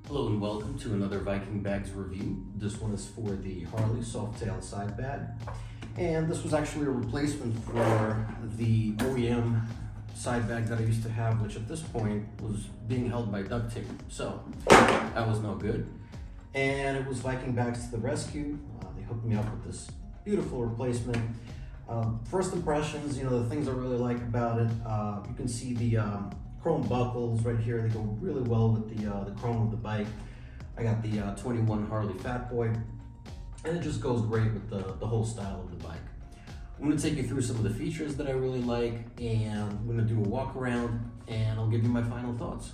Hello and welcome to another Viking Bags review. This one is for the Harley Softail side bag. And this was actually a replacement for the OEM side bag that I used to have, which at this point was being held by duct tape. So that was no good. And it was Viking Bags to the rescue. They hooked me up with this beautiful replacement. First impressions, the things I really like about it, you can see the chrome buckles right here. They go really well with the chrome of the bike. I got the 21 Harley Fat Boy, and it just goes great with the whole style of the bike. I'm going to take you through some of the features that I really like, and I'm going to do a walk around, and I'll give you my final thoughts.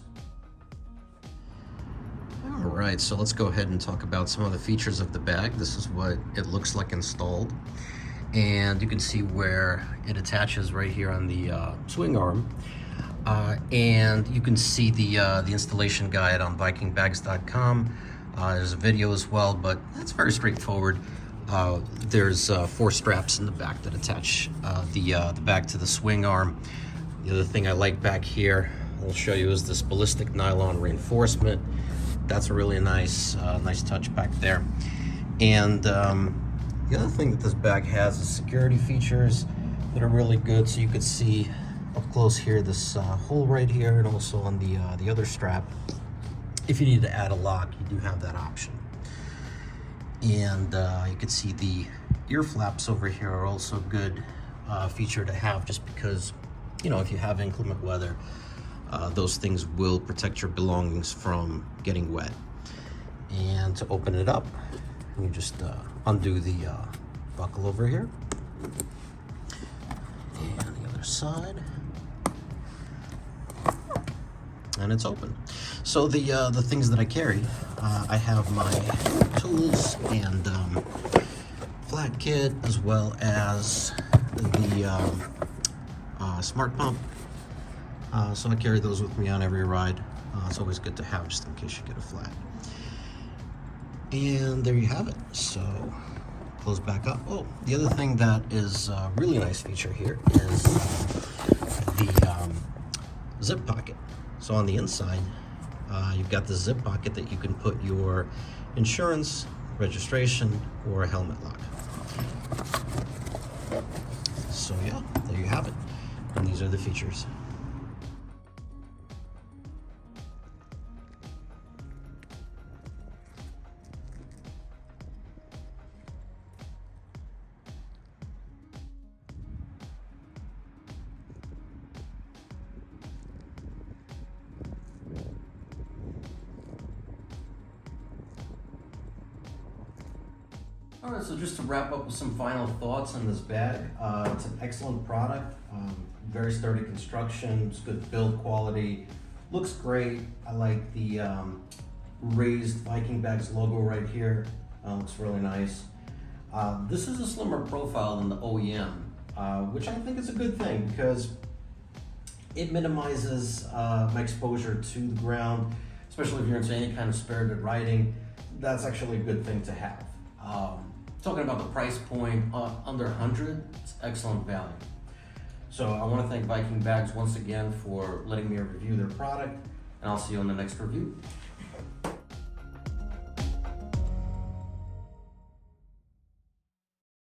All right, so let's go ahead and talk about some of the features of the bag. This is what it looks like installed, and you can see where it attaches right here on the swing arm. And you can see the installation guide on vikingbags.com. There's a video as well, but it's very straightforward. There's 4 straps in the back that attach the bag to the swing arm. The other thing I like back here, I'll show you, is this ballistic nylon reinforcement. That's a really nice touch back there. And the other thing that this bag has is security features that are really good. So you could see up close here this hole right here, and also on the other strap. If you need to add a lock, you do have that option. And you can see the ear flaps over here are also a good feature to have, just because if you have inclement weather, those things will protect your belongings from getting wet. And to open it up, you just undo the buckle over here, and the other side, and it's open. So the things that I carry, I have my tools and flat kit, as well as the smart pump. So I carry those with me on every ride. It's always good to have, just in case you get a flat. And there you have it. So close back up. Oh, the other thing that is a really nice feature here is the zip pocket. So on the inside, you've got the zip pocket that you can put your insurance, registration, or a helmet lock. So yeah, there you have it. And these are the features. Alright, so just to wrap up with some final thoughts on this bag, it's an excellent product, very sturdy construction, it's good build quality, looks great. I like the raised Viking Bags logo right here, looks really nice. This is a slimmer profile than the OEM, which I think is a good thing, because it minimizes my exposure to the ground, especially if you're into any kind of spirited riding. That's actually a good thing to have. Talking about the price point, under 100, it's excellent value. So I want to thank Viking Bags once again for letting me review their product, and I'll see you on the next review.